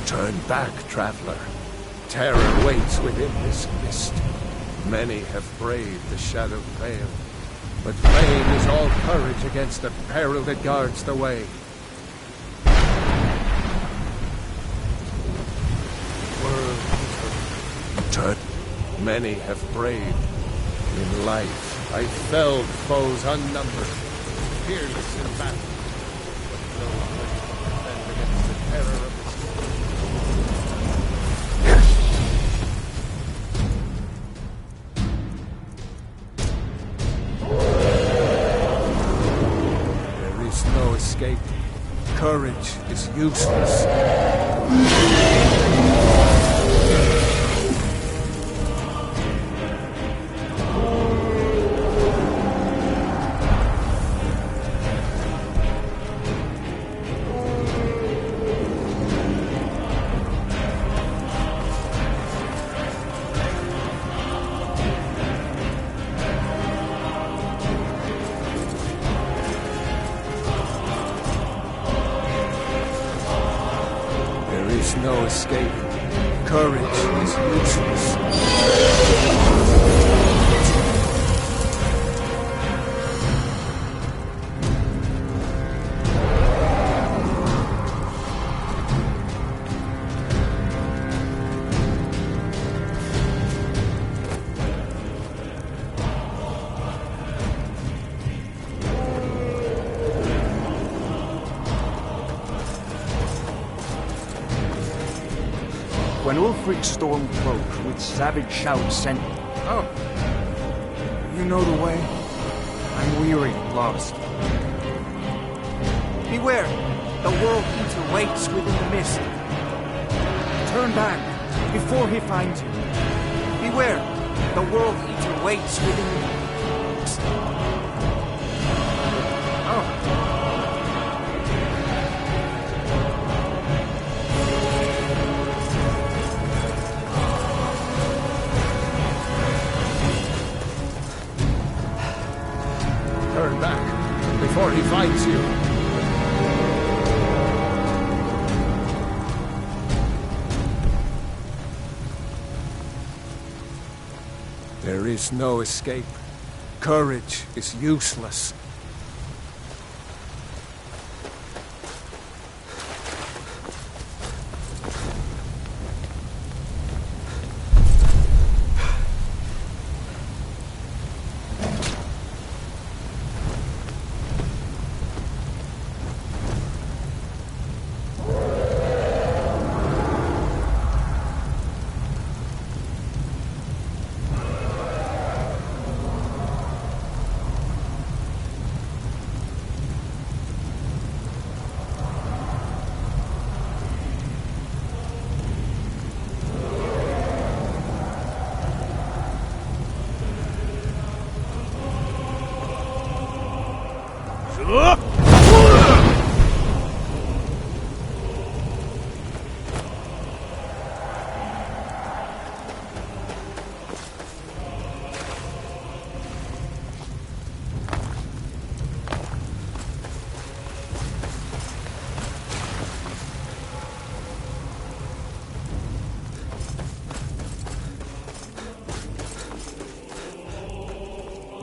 Turn back, traveler. Terror waits within this mist. Many have braved the shadowed veil, but vain is all courage against the peril that guards the way. Turn. Many have braved. In life, I felled foes unnumbered, fearless in battle, but no one can defend against the terror of the no escape. Courage is useless. No escape. Courage is useless. When Ulfric's Stormcloak with savage shouts sent... Oh. You know the way? I'm weary and lost. Beware! The World Eater waits within the mist. Turn back, before he finds you. Beware! The World Eater waits within the mist. Oh. Turn back, before he finds you. There is no escape. Courage is useless.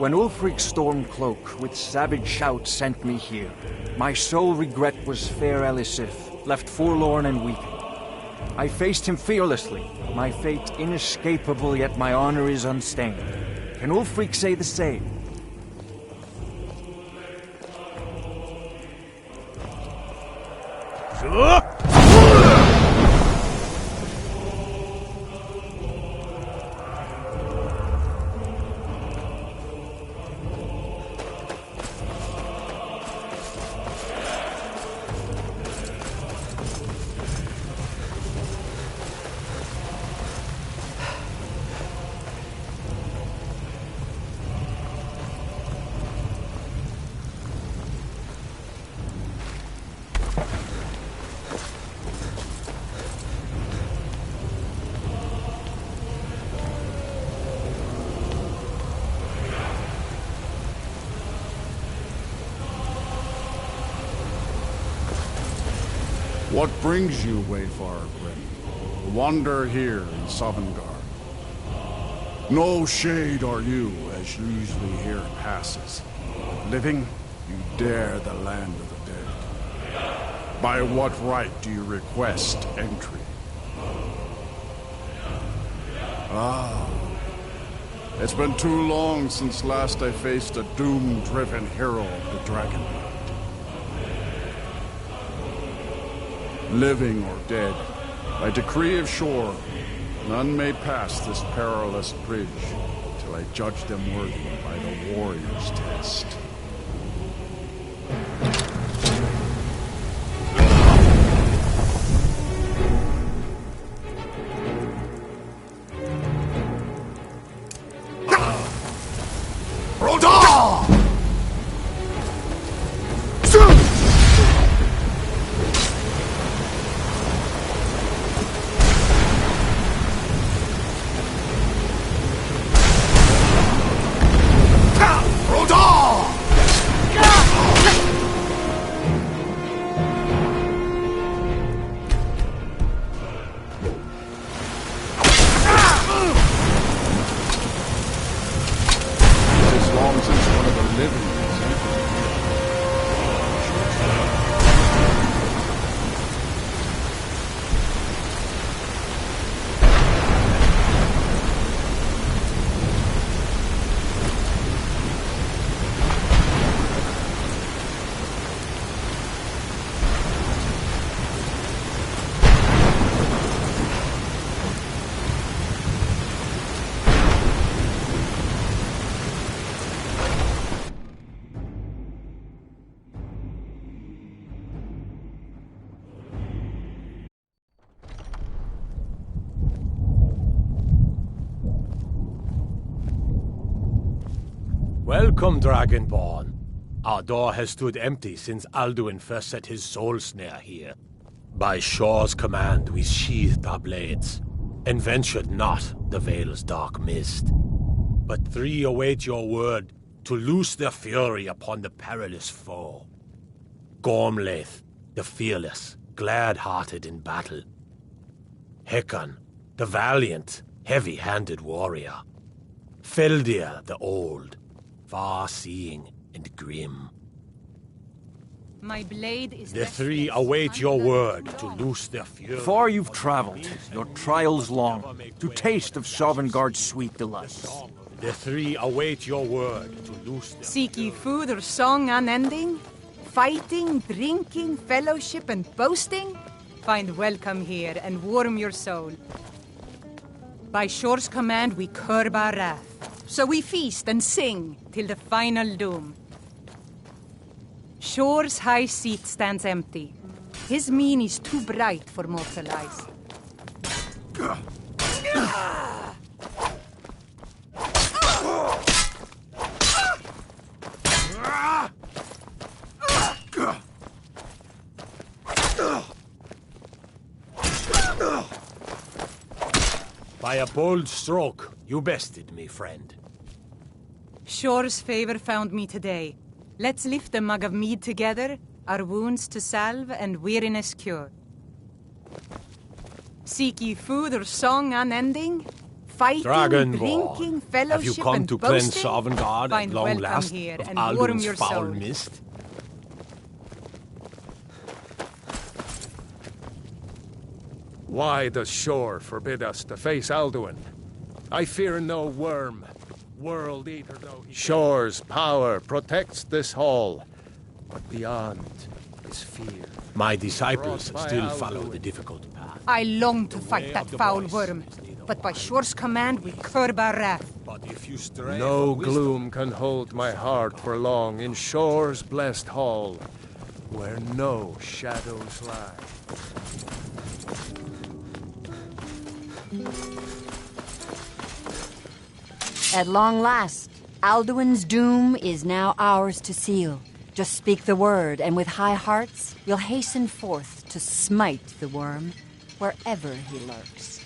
When Ulfric's Stormcloak with savage shouts sent me here, my sole regret was fair Elisif, left forlorn and weak. I faced him fearlessly, my fate inescapable, yet my honor is unstained. Can Ulfric say the same? What brings you, Wayfarer Grim? Wander here in Sovngarde. No shade are you, as usually here passes. Living, you dare the land of the dead. By what right do you request entry? It's been too long since last I faced a doom-driven hero of the Dragonblood. Living or dead, by decree of Shor, none may pass this perilous bridge till I judge them worthy by the warrior's test. Welcome, Dragonborn. Our door has stood empty since Alduin first set his soul snare here. By Shor's command, we sheathed our blades, and ventured not the Vale's dark mist. But three await your word to loose their fury upon the perilous foe. Gormlaith, the fearless, glad-hearted in battle. Hekon, the valiant, heavy-handed warrior. Feldir, the old, far-seeing and grim. My blade is The three await your word to loose their fury. Far you've traveled, your trials long, to taste of Sovngarde's sweet delights. The three await your word to loose their Seek ye food or song unending? Fighting, drinking, fellowship, and boasting? Find welcome here and warm your soul. By Shor's command we curb our wrath. So we feast and sing till the final doom. Shor's high seat stands empty. His mien is too bright for mortal eyes. By a bold stroke, you bested me, friend. Shore's favor found me today. Let's lift a mug of mead together, our wounds to salve and weariness cure. Seek ye food or song unending? Fighting, Dragonborn, drinking, fellowship, have you come and to cleanse boasting? Sovngarde at Find long welcome last here of and warm Aldun's your foul soul. mist? Why does Shore forbid us to face Alduin? I fear no worm, world eater though he... Shore's power protects this hall, but beyond is fear. My disciples Brought by still follow Alduin. the difficult path. I long to The way fight that of the foul voice worm, is neither but by one Shore's command we curb our wrath. But if you stray No from wisdom, gloom can hold my heart for long in Shore's blessed hall, where no shadows lie. At long last, Alduin's doom is now ours to seal. Just speak the word, and with high hearts, we'll hasten forth to smite the worm wherever he lurks.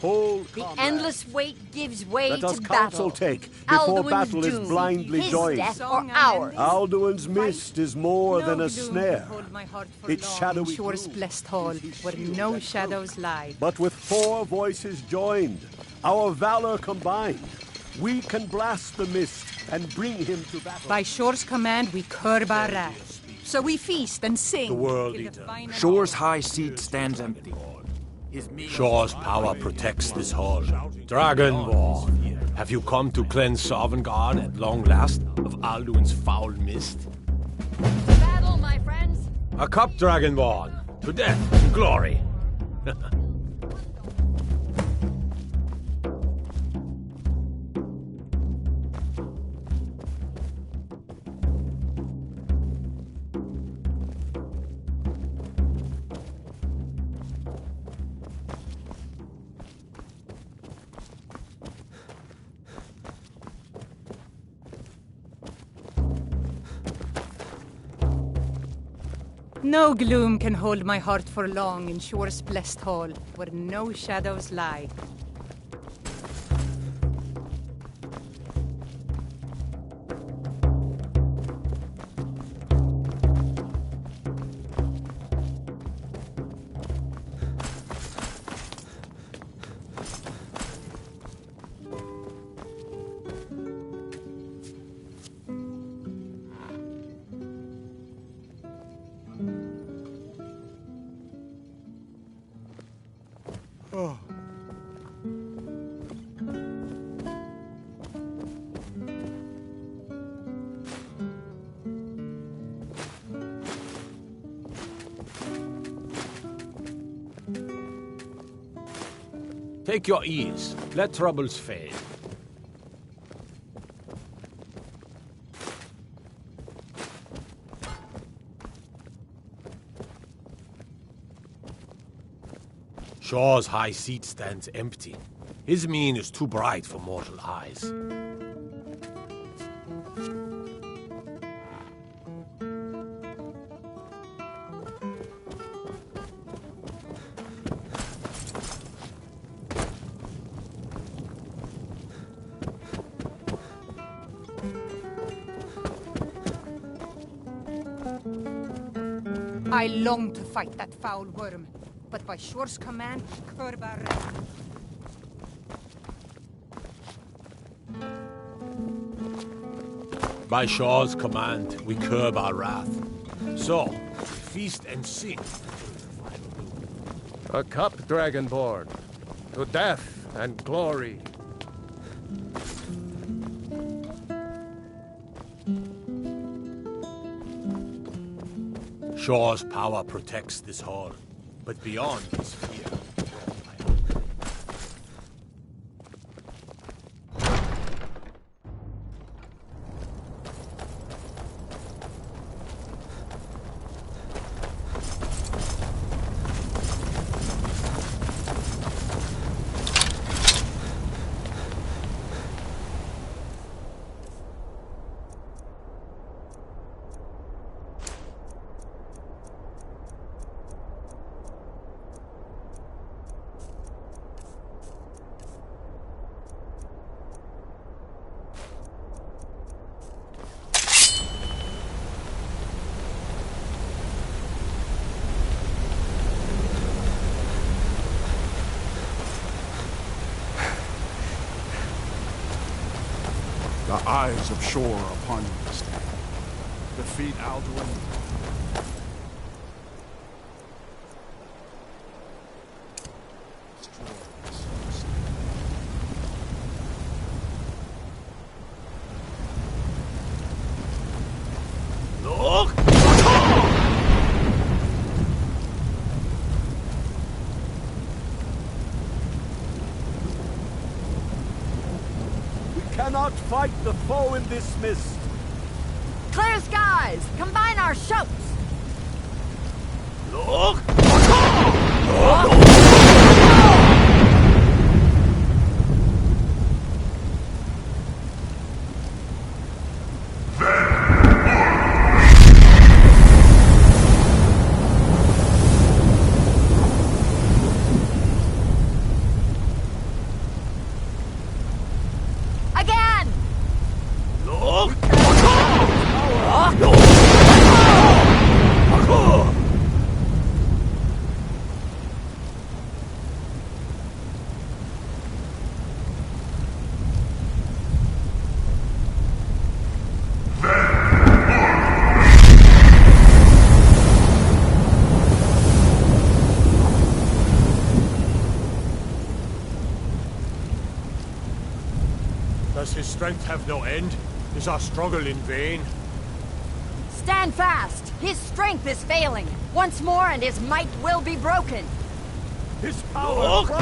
Hold, The comrade. endless wait gives way Let to us battle. counsel take before Alduin's battle is doom, blindly his joined. death or Song ours. unending? Alduin's mist is more No than a gloom snare. can hold my heart for Its long shadowy in Shore's gloom blessed hall, is his where shield no and shadows lie. But with 4 voices joined, our valor combined, we can blast the mist and bring him to battle. By Shore's command we curb our wrath. So we feast and sing. The world till eater. final Shore's high seat stands empty. His meal Shore's power protects this hall. Dragonborn, have you come to cleanse Sovngarde at long last of Alduin's foul mist? Battle, my friends! A cup, Dragonborn, to death and glory. No gloom can hold my heart for long in Shore's blessed hall, where no shadows lie. Take your ease. Let troubles fade. Shore's high seat stands empty. His mien is too bright for mortal eyes. I long to fight that foul worm, but by Shore's command we curb our wrath. By Shore's command, we curb our wrath. So, feast and sing. A cup, Dragonborn, to death and glory. Shore's power protects this hall, but beyond is fear. eyes of Shore upon you this day. Defeat Alduin. Destroy this mist. Look! We cannot fight the foe in this mist. Clear skies! Combine our shouts! Look! Again! Look! Does his strength have no end? Is our struggle in vain? Stand fast! His strength is failing. Once more and his might will be broken. His power. Look! The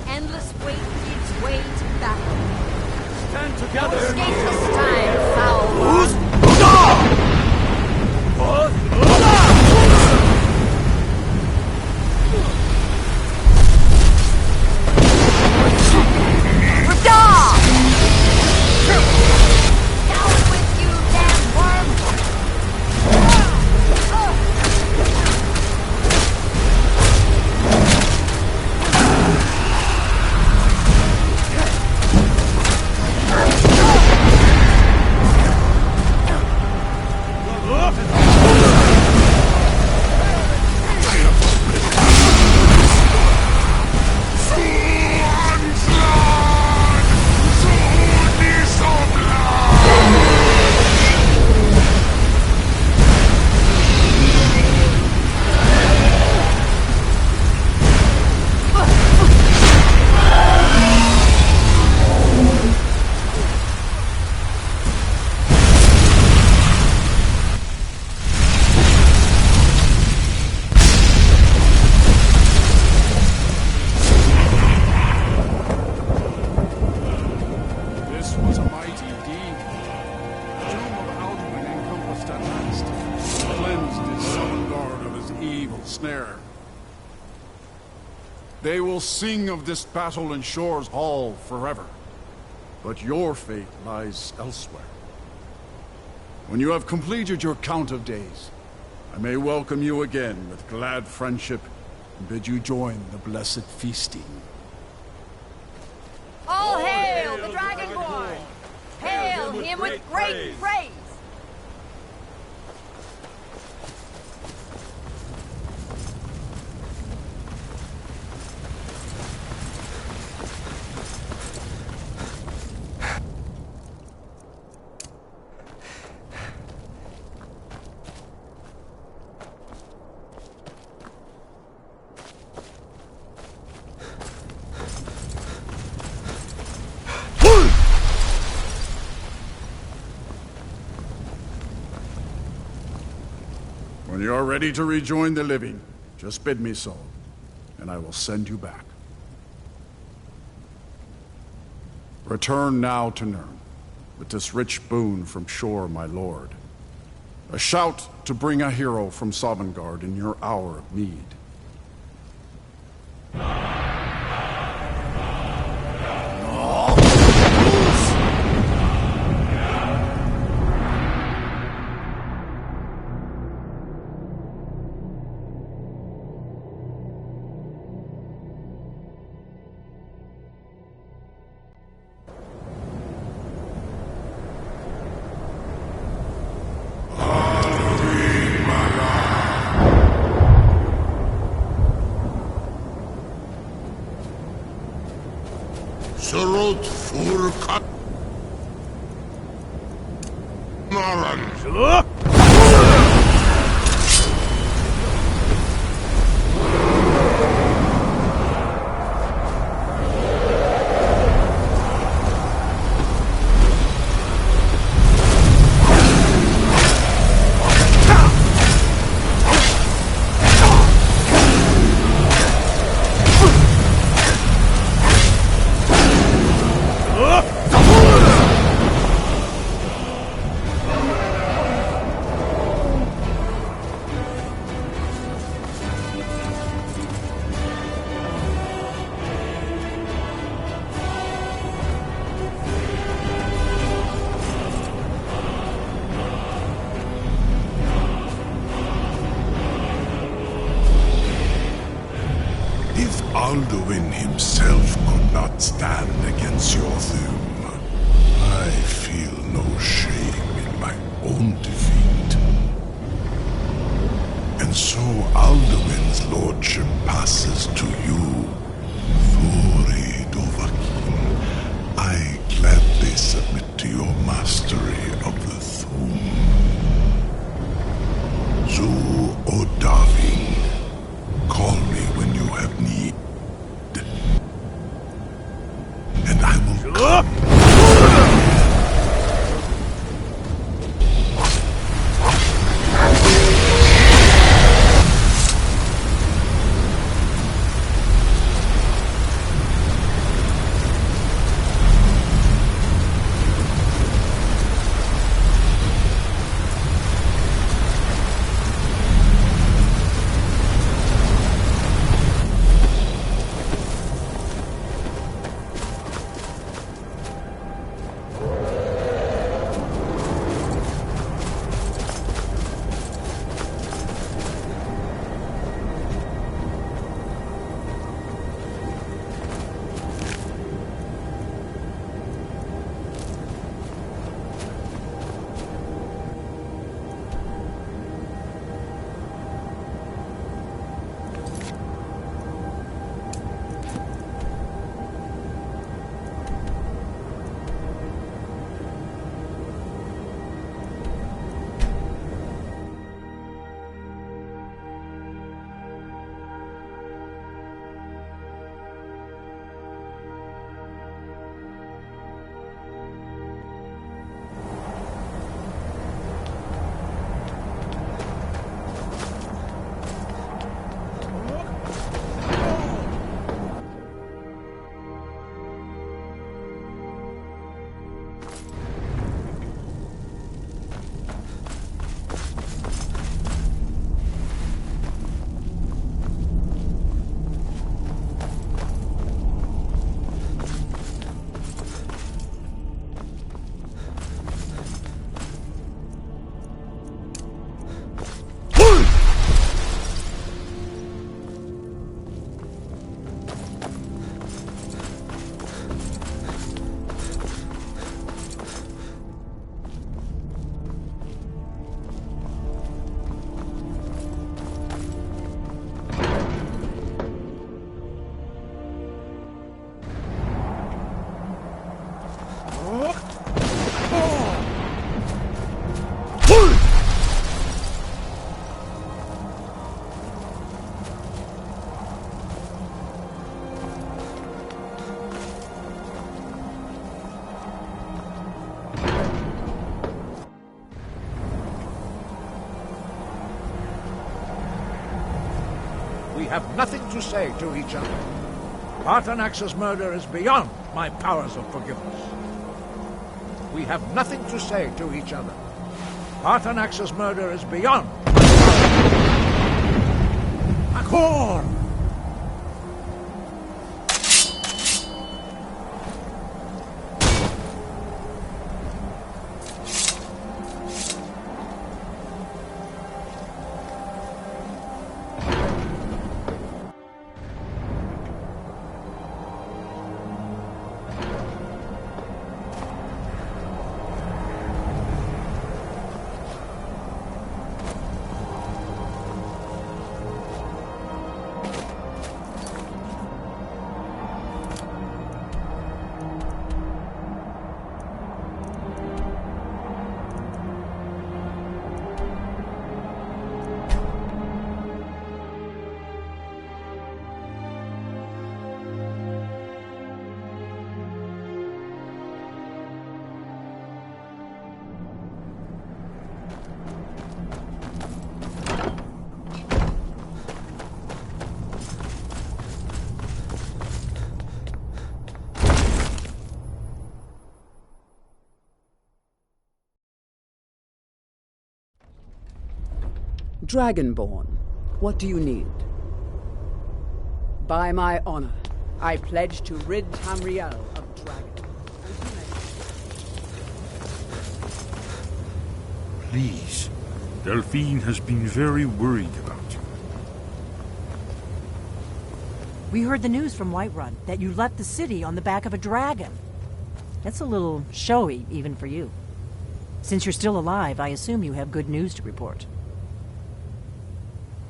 endless wait gives way to battle. Stand Don't together. escape this time, foul Who's... one. Down with you, damn worm! This was a mighty deed. The tomb of Alduin encompassed at last, cleansed his Sovngarde of his evil snare. They will sing of this battle in Shore's Hall forever, but your fate lies elsewhere. When you have completed your count of days, I may welcome you again with glad friendship and bid you join the blessed feasting. All hail the Dragonborn! Hail him with great praise! When you are ready to rejoin the living, just bid me so, and I will send you back. Return now to Nirn, with this rich boon from Shore, my lord. A shout to bring a hero from Sovngarde in your hour of need. Alduin himself could not stand against your doom. I feel no shame in my own defeat. And so Alduin's lordship passes to you, Thori Dovahkiin. I gladly submit to your mastery of the Thum. Zu Odaving, call me when you have need. And I will come. We have nothing to say to each other. Artanax's murder is beyond my powers of forgiveness. We have nothing to say to each other. Artanax's murder is beyond my powers. Akor! Dragonborn, what do you need? By my honor, I pledge to rid Tamriel of dragons. Please. Delphine has been very worried about you. We heard the news from Whiterun that you left the city on the back of a dragon. That's a little showy, even for you. Since you're still alive, I assume you have good news to report.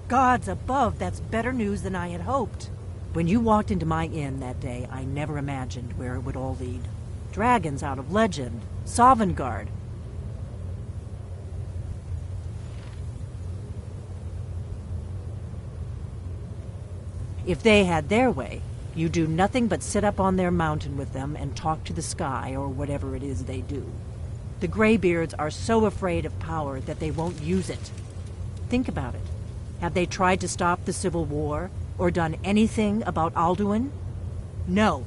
Gods above, that's better news than I had hoped. When you walked into my inn that day, I never imagined where it would all lead. Dragons out of legend, Sovngarde. If they had their way, you do nothing but sit up on their mountain with them and talk to the sky or whatever it is they do. The Greybeards are so afraid of power that they won't use it. Think about it. Have they tried to stop the Civil War or done anything about Alduin? No.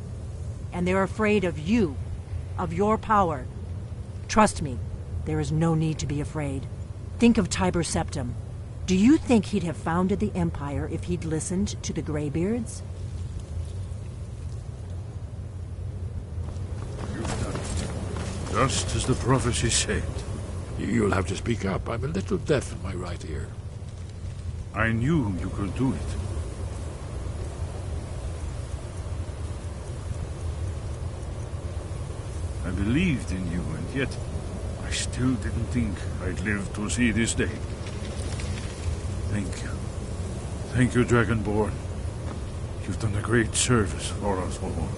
And they're afraid of you, of your power. Trust me, there is no need to be afraid. Think of Tiber Septim. Do you think he'd have founded the Empire if he'd listened to the Greybeards? You've done it. Just as the prophecy said. You'll have to speak up. I'm a little deaf in my right ear. I knew you could do it. I believed in you, and yet I still didn't think I'd live to see this day. Thank you. Thank you, Dragonborn. You've done a great service for us all.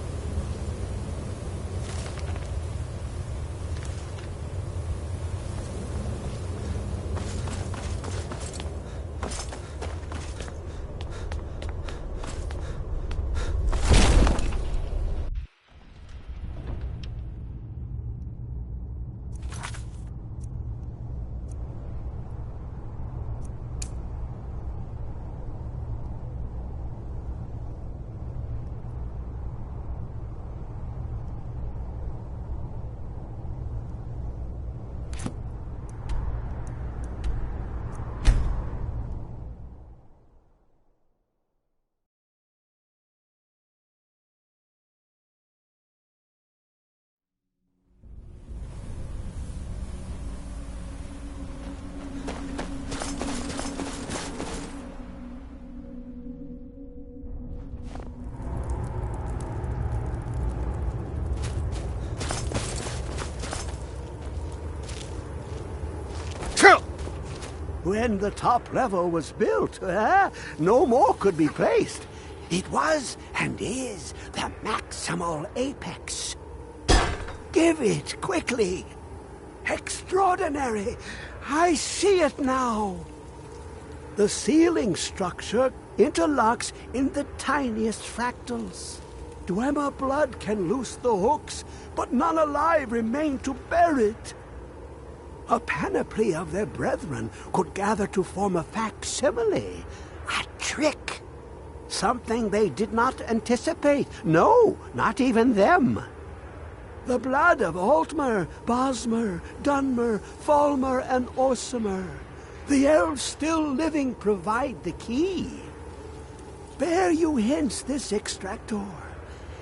When the top level was built, no more could be placed. It was and is the maximal apex. Give it quickly. Extraordinary. I see it now. The ceiling structure interlocks in the tiniest fractals. Dwemer blood can loose the hooks, but none alive remain to bear it. A panoply of their brethren could gather to form a facsimile. A trick. Something they did not anticipate. No, not even them. The blood of Altmer, Bosmer, Dunmer, Falmer, and Orsimer. The elves still living provide the key. Bear you hence this extractor.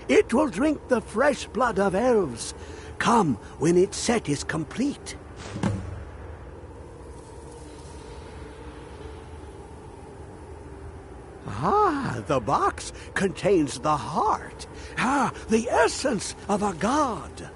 It will drink the fresh blood of elves. Come when its set is complete. Ah, the box contains the heart. Ah, the essence of a god.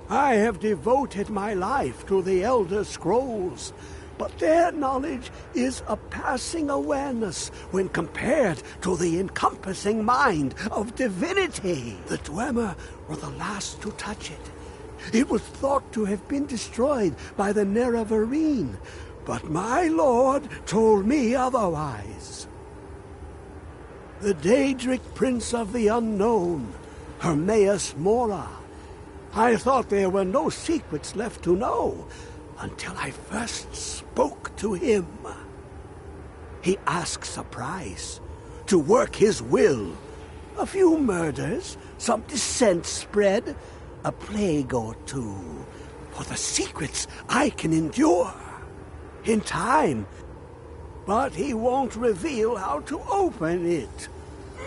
I have devoted my life to the Elder Scrolls, but their knowledge is a passing awareness when compared to the encompassing mind of divinity. The Dwemer were the last to touch it. It was thought to have been destroyed by the Nerevarine, but my lord told me otherwise. The Daedric Prince of the Unknown, Hermaeus Mora. I thought there were no secrets left to know until I first spoke to him. He asks a price to work his will. A few murders, some dissent spread, a plague or two, for the secrets I can endure. In time. But he won't reveal how to open it.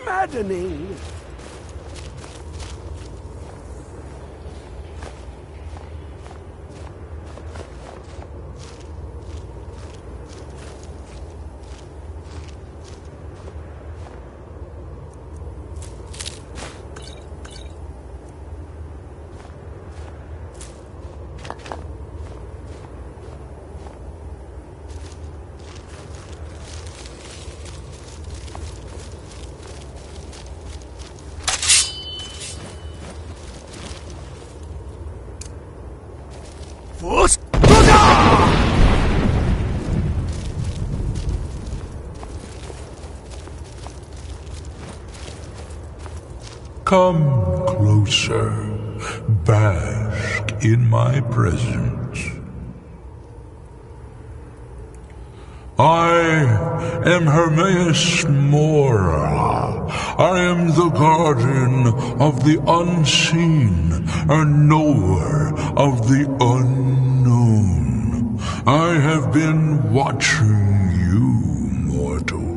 Maddening. Come closer, bask in my presence. I am Hermaeus Mora. I am the guardian of the unseen, a knower of the unknown. I have been watching you, mortal.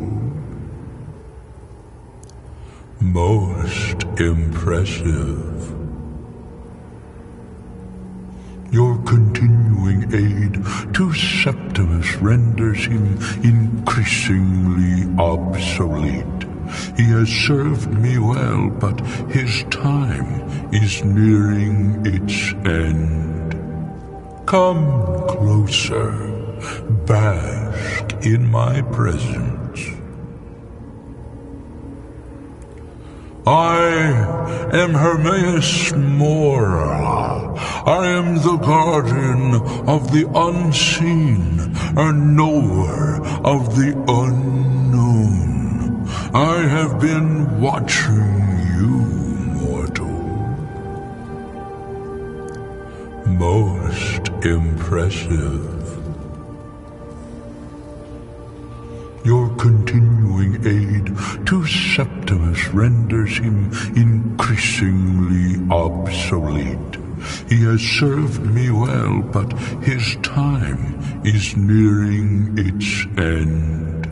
Most impressive. Your continuing aid to Septimus renders him increasingly obsolete. He has served me well, but his time is nearing its end. Come closer, bask in my presence. I am Hermaeus Mora. I am the guardian of the unseen, a knower of the unknown. I have been watching you, mortal. Most impressive. Your continuing aid to Septimus renders him increasingly obsolete. He has served me well, but his time is nearing its end.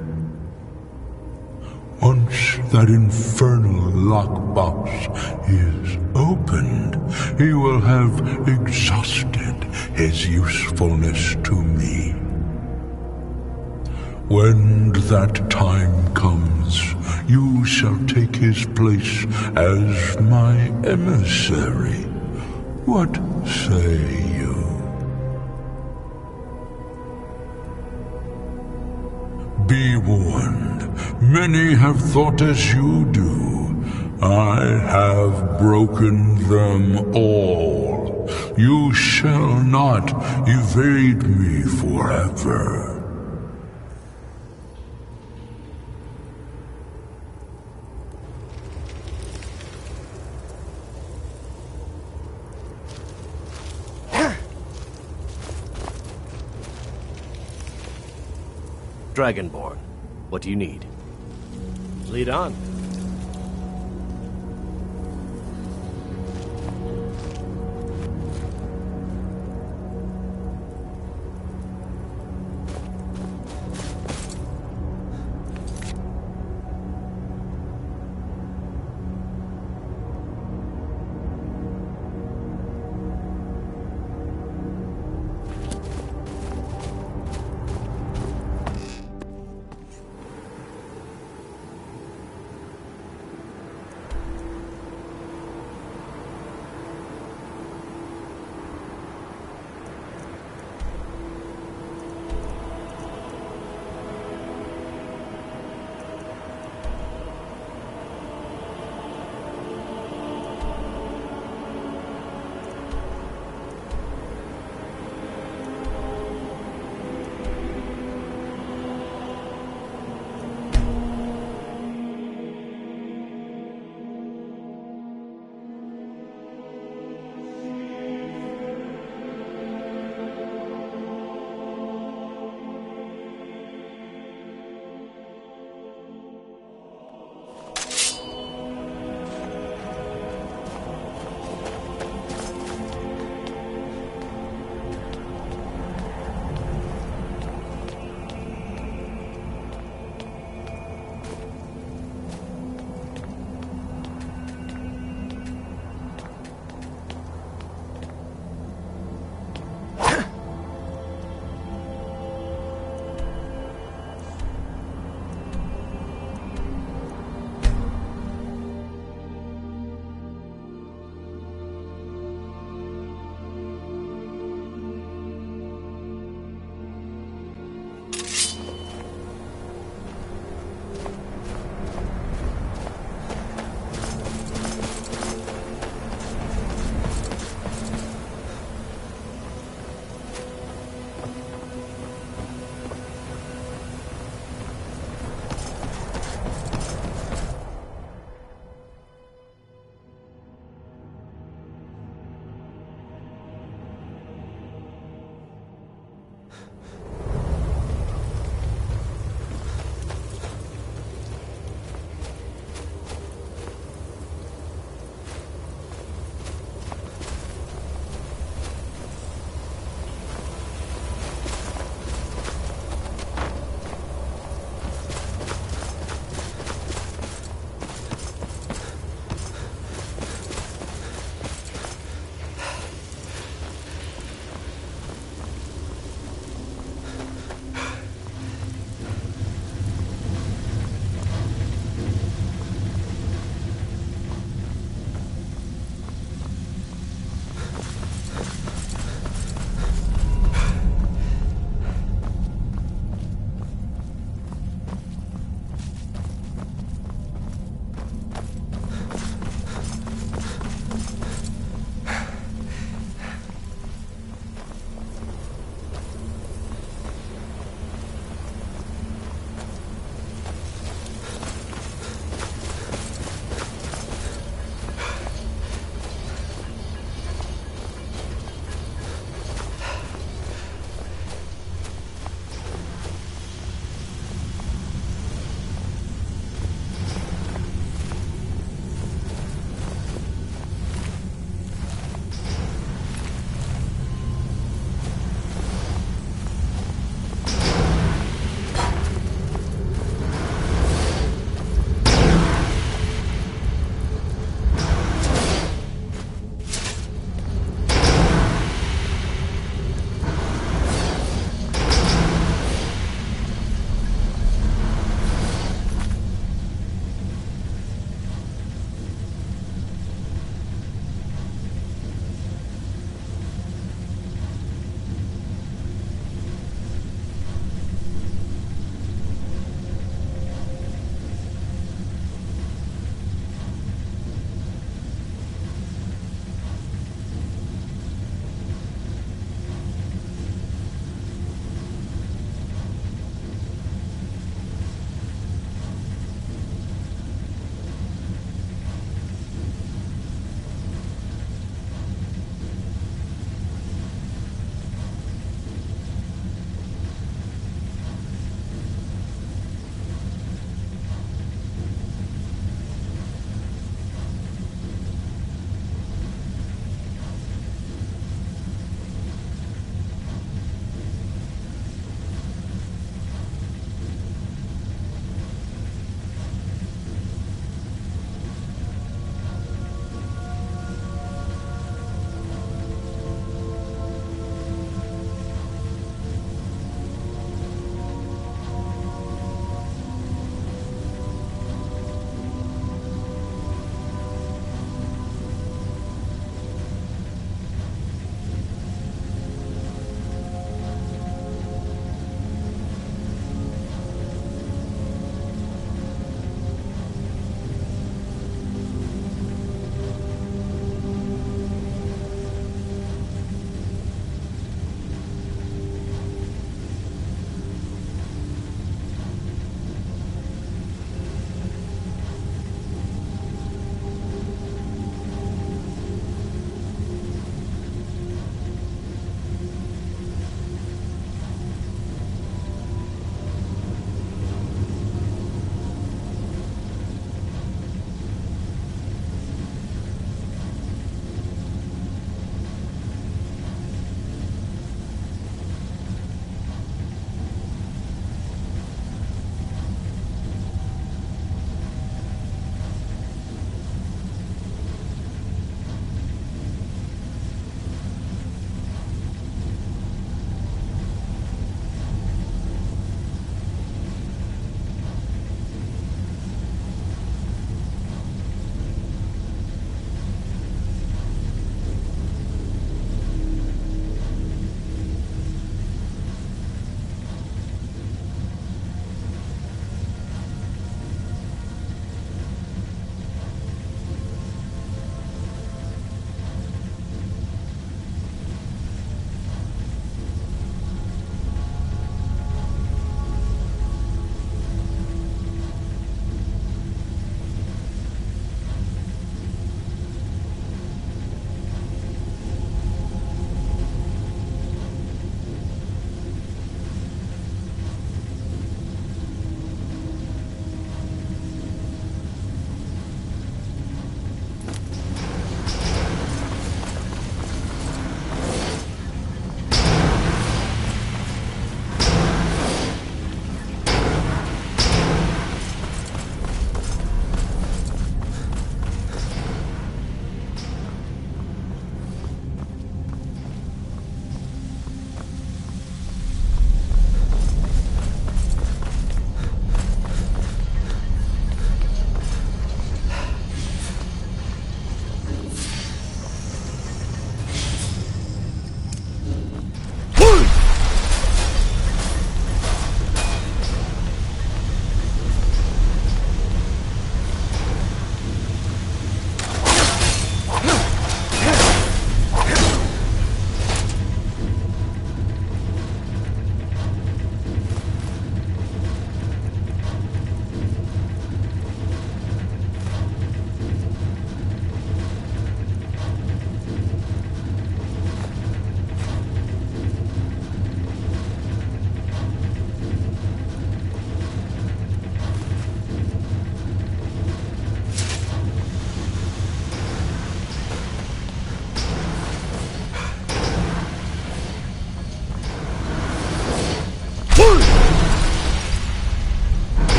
Once that infernal lockbox is opened, he will have exhausted his usefulness to me. When that time comes, you shall take his place as my emissary. What say you? Be warned, many have thought as you do. I have broken them all. You shall not evade me forever. Dragonborn, what do you need? Lead on.